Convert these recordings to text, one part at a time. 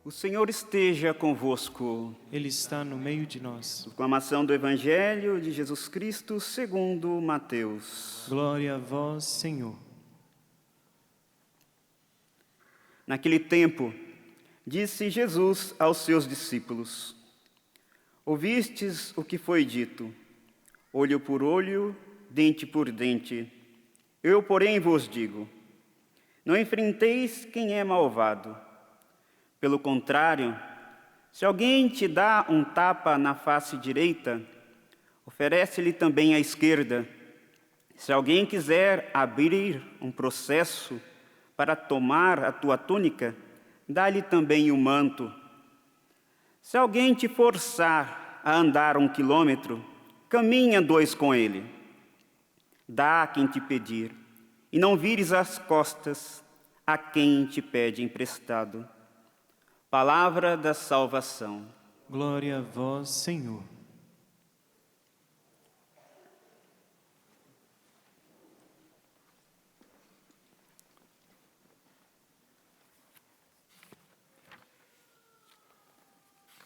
O Senhor esteja convosco. Ele está no meio de nós. Proclamação do Evangelho de Jesus Cristo segundo Mateus. Glória a vós, Senhor. Naquele tempo, disse Jesus aos seus discípulos: Ouvistes o que foi dito, olho por olho, dente por dente. Eu, porém, vos digo, não enfrenteis quem é malvado. Pelo contrário, se alguém te dá um tapa na face direita, oferece-lhe também a esquerda. Se alguém quiser abrir um processo para tomar a tua túnica, dá-lhe também o manto. Se alguém te forçar a andar 1 quilômetro, caminha 2 com ele. Dá a quem te pedir, e não vires as costas a quem te pede emprestado. Palavra da salvação. Glória a vós, Senhor.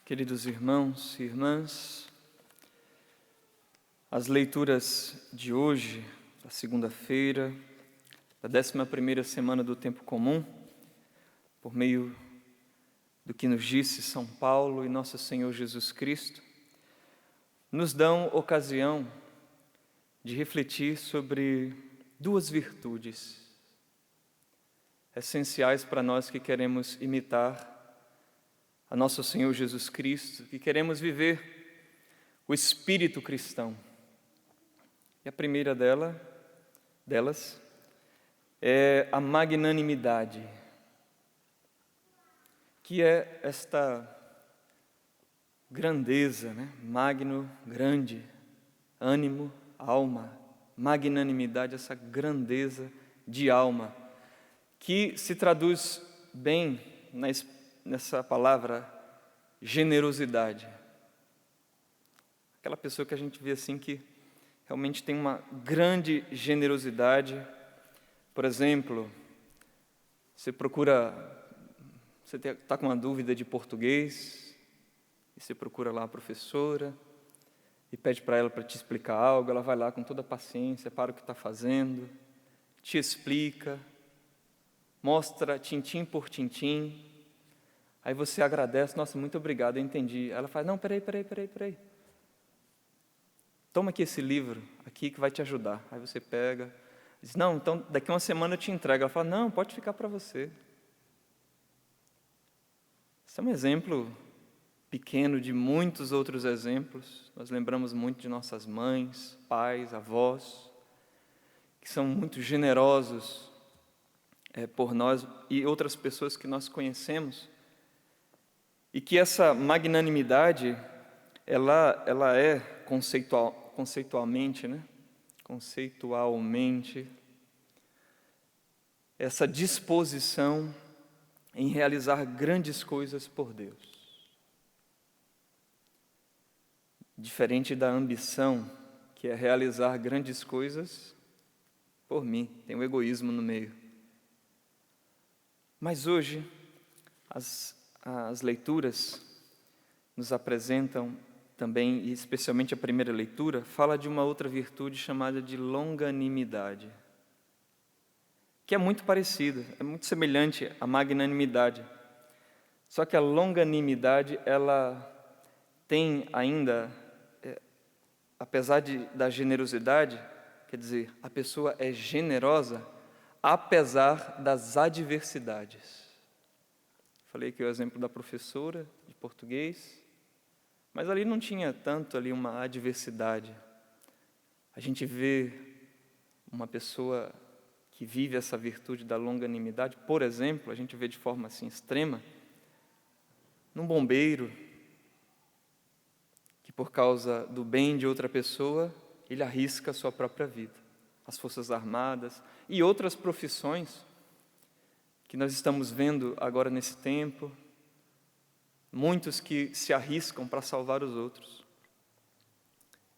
Queridos irmãos e irmãs, as leituras de hoje, da segunda-feira, da 11ª semana do Tempo Comum, por meio do que nos disse São Paulo e Nosso Senhor Jesus Cristo, nos dão ocasião de refletir sobre 2 virtudes essenciais para nós que queremos imitar a Nosso Senhor Jesus Cristo, que queremos viver o espírito cristão. E a primeira delas é a magnanimidade, que é esta grandeza, magno, grande, ânimo, alma, magnanimidade, essa grandeza de alma, que se traduz bem nessa palavra generosidade. Aquela pessoa que a gente vê assim que realmente tem uma grande generosidade. Por exemplo, você está com uma dúvida de português, e você procura lá a professora, e pede para ela para te explicar algo, ela vai lá com toda a paciência, para o que está fazendo, te explica, mostra tintim por tintim, aí você agradece, nossa, muito obrigado, eu entendi. Ela fala, não, peraí. Toma aqui esse livro, aqui que vai te ajudar. Aí você pega, diz, não, então daqui a uma semana eu te entrego. Ela fala, não, pode ficar para você. Esse é um exemplo pequeno de muitos outros exemplos. Nós lembramos muito de nossas mães, pais, avós, que são muito generosos por nós e outras pessoas que nós conhecemos. E que essa magnanimidade, ela é conceitualmente, essa disposição em realizar grandes coisas por Deus. Diferente da ambição, que é realizar grandes coisas por mim, tem o egoísmo no meio. Mas hoje, as leituras nos apresentam também, e especialmente a primeira leitura, fala de uma outra virtude chamada de longanimidade, que é muito parecida, é muito semelhante à magnanimidade. Só que a longanimidade, ela tem ainda, apesar da generosidade, quer dizer, a pessoa é generosa apesar das adversidades. Falei que o exemplo da professora de português, mas ali não tinha tanto uma adversidade. A gente vê uma pessoa que vive essa virtude da longanimidade, por exemplo, a gente vê de forma assim extrema, num bombeiro, que por causa do bem de outra pessoa, ele arrisca a sua própria vida. As Forças Armadas e outras profissões que nós estamos vendo agora nesse tempo, muitos que se arriscam para salvar os outros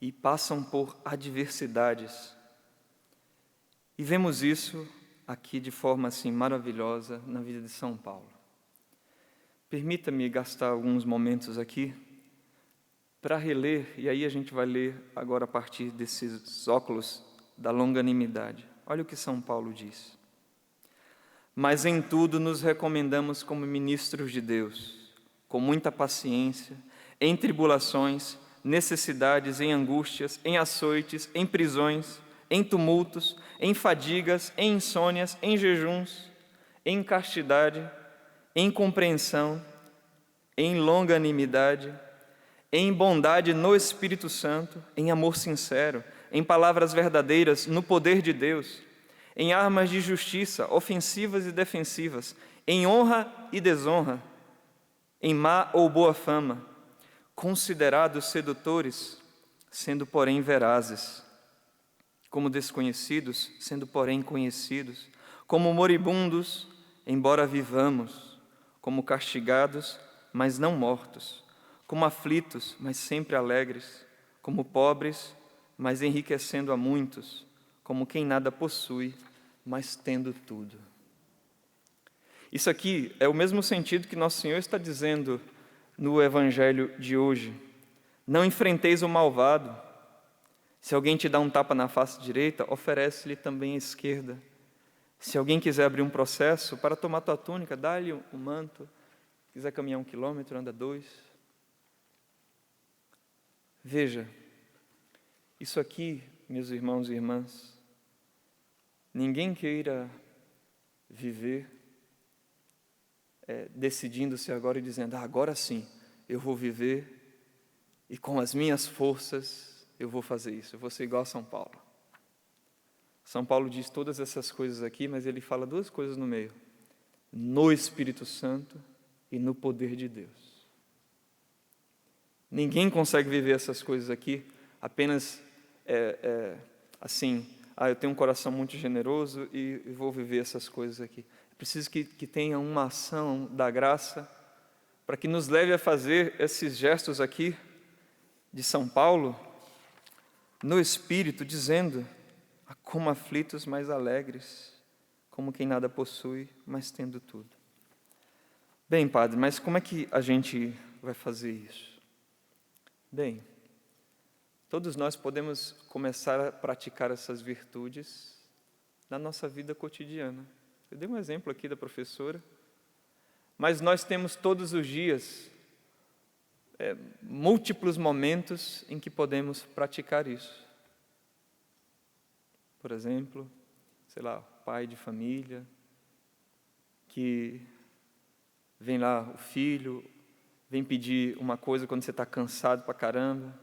e passam por adversidades. E vemos isso aqui de forma assim maravilhosa na vida de São Paulo. permita-me gastar alguns momentos aqui para reler, e aí a gente vai ler agora a partir desses óculos da longanimidade. Olha o que São Paulo diz. Mas em tudo nos recomendamos como ministros de Deus, com muita paciência, em tribulações, necessidades, em angústias, em açoites, em prisões, em tumultos, em fadigas, em insônias, em jejuns, em castidade, em compreensão, em longanimidade, em bondade no Espírito Santo, em amor sincero, em palavras verdadeiras, no poder de Deus, em armas de justiça, ofensivas e defensivas, em honra e desonra, em má ou boa fama, considerados sedutores, sendo porém verazes, como desconhecidos, sendo porém conhecidos, como moribundos, embora vivamos, como castigados, mas não mortos, como aflitos, mas sempre alegres, como pobres, mas enriquecendo a muitos, como quem nada possui, mas tendo tudo. Isso aqui é o mesmo sentido que Nosso Senhor está dizendo no Evangelho de hoje. Não enfrenteis o malvado. Se alguém te dá um tapa na face direita, oferece-lhe também a esquerda. Se alguém quiser abrir um processo para tomar tua túnica, dá-lhe um manto. Se quiser caminhar 1 quilômetro, anda 2. Veja, isso aqui, meus irmãos e irmãs, ninguém queira viver decidindo-se agora e dizendo, agora sim, eu vou viver e com as minhas forças eu vou fazer isso, eu vou ser igual a São Paulo. São Paulo diz todas essas coisas aqui, mas ele fala duas coisas no meio, no Espírito Santo e no poder de Deus. Ninguém consegue viver essas coisas aqui apenas assim, eu tenho um coração muito generoso e vou viver essas coisas aqui. É preciso que tenha uma ação da graça para que nos leve a fazer esses gestos aqui de São Paulo no Espírito, dizendo, como aflitos, mas alegres, como quem nada possui, mas tendo tudo. Bem, padre, mas como é que a gente vai fazer isso? Bem, todos nós podemos começar a praticar essas virtudes na nossa vida cotidiana. Eu dei um exemplo aqui da professora, mas nós temos todos os dias múltiplos momentos em que podemos praticar isso. Por exemplo, pai de família, que vem lá o filho, vem pedir uma coisa quando você está cansado pra caramba,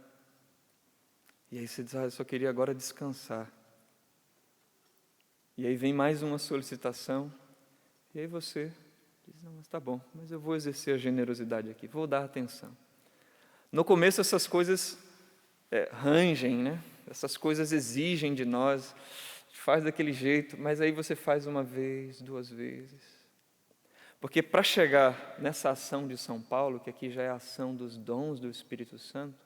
e aí você diz, eu só queria agora descansar. E aí vem mais uma solicitação, e aí você diz, não, mas tá bom, mas eu vou exercer a generosidade aqui, vou dar atenção. No começo essas coisas rangem, né? Essas coisas exigem de nós, faz daquele jeito, mas aí você faz uma vez, 2 vezes. Porque para chegar nessa ação de São Paulo, que aqui já é a ação dos dons do Espírito Santo,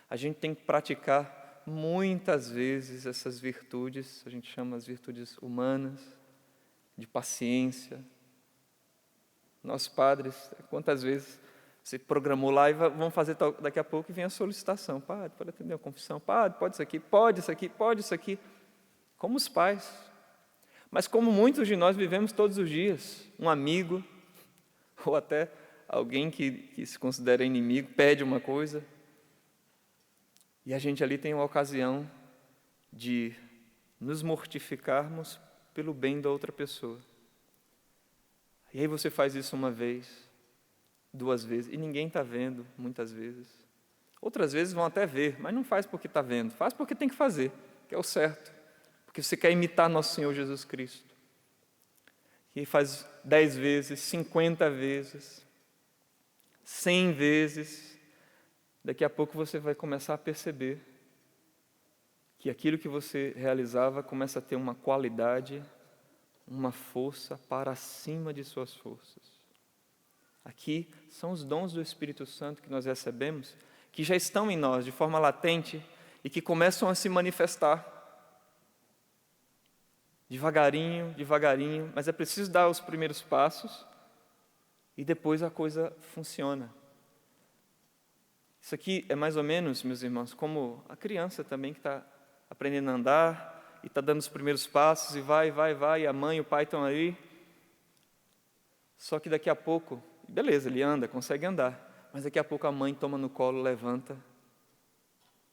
a gente tem que praticar muitas vezes essas virtudes, a gente chama as virtudes humanas, de paciência. Nós padres, quantas vezes você programou lá e vamos fazer daqui a pouco e vem a solicitação. Padre, pode atender a confissão. Padre, pode isso aqui, pode isso aqui, pode isso aqui. Como os pais. Mas como muitos de nós vivemos todos os dias, um amigo, ou até alguém que se considera inimigo, pede uma coisa, e a gente ali tem uma ocasião de nos mortificarmos pelo bem da outra pessoa. E aí você faz isso uma vez, 2 vezes, e ninguém está vendo, muitas vezes. Outras vezes vão até ver, mas não faz porque está vendo, faz porque tem que fazer, que é o certo, porque você quer imitar nosso Senhor Jesus Cristo. E faz 10 vezes, 50 vezes, 100 vezes, daqui a pouco você vai começar a perceber que aquilo que você realizava começa a ter uma qualidade, uma força para acima de suas forças. Aqui são os dons do Espírito Santo que nós recebemos, que já estão em nós de forma latente e que começam a se manifestar. Devagarinho, devagarinho, mas é preciso dar os primeiros passos e depois a coisa funciona. Isso aqui é mais ou menos, meus irmãos, como a criança também que está aprendendo a andar e está dando os primeiros passos e vai, e a mãe e o pai estão ali. Só que daqui a pouco, beleza, ele anda, consegue andar, mas daqui a pouco a mãe toma no colo, levanta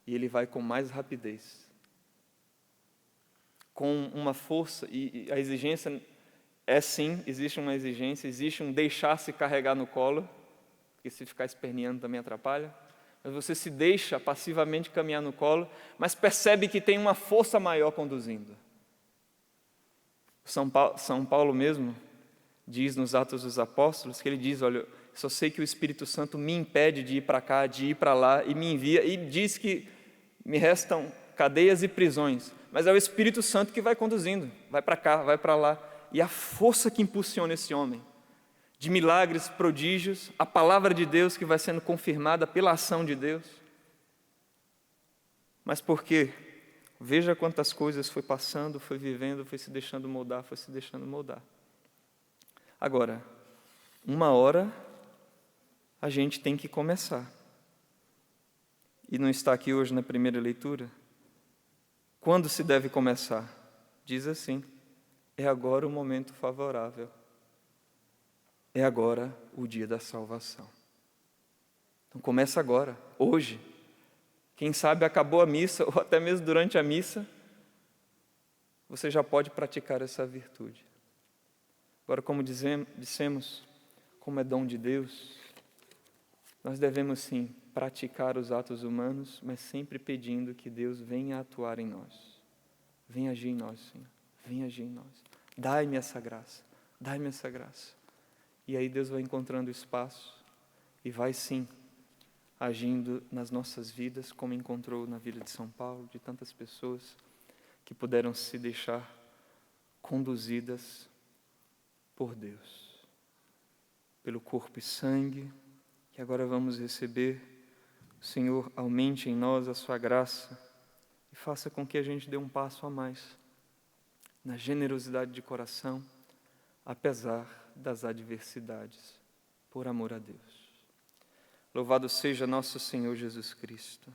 e ele vai com mais rapidez. Com uma força, e a exigência é sim, existe uma exigência, existe um deixar-se carregar no colo, porque se ficar esperneando também atrapalha, mas você se deixa passivamente caminhar no colo, mas percebe que tem uma força maior conduzindo. São Paulo mesmo diz nos Atos dos Apóstolos, que ele diz, olha, só sei que o Espírito Santo me impede de ir para cá, de ir para lá, e me envia, e diz que me restam cadeias e prisões, mas é o Espírito Santo que vai conduzindo, vai para cá, vai para lá, e a força que impulsiona esse homem, de milagres, prodígios, a palavra de Deus que vai sendo confirmada pela ação de Deus. Mas por quê? Veja quantas coisas foi passando, foi vivendo, foi se deixando moldar, foi se deixando moldar. Agora, uma hora a gente tem que começar. E não está aqui hoje na primeira leitura? Quando se deve começar? Diz assim: é agora o momento favorável. É agora o dia da salvação. Então começa agora, hoje. Quem sabe acabou a missa, ou até mesmo durante a missa, você já pode praticar essa virtude. Agora, como dissemos, como é dom de Deus, nós devemos sim praticar os atos humanos, mas sempre pedindo que Deus venha atuar em nós. Venha agir em nós, Senhor. Venha agir em nós. Dai-me essa graça. Dai-me essa graça. E aí Deus vai encontrando espaço e vai sim agindo nas nossas vidas, como encontrou na vida de São Paulo, de tantas pessoas que puderam se deixar conduzidas por Deus, pelo corpo e sangue, que agora vamos receber. O Senhor aumente em nós a sua graça e faça com que a gente dê um passo a mais na generosidade de coração, apesar das adversidades, por amor a Deus. Louvado seja nosso Senhor Jesus Cristo.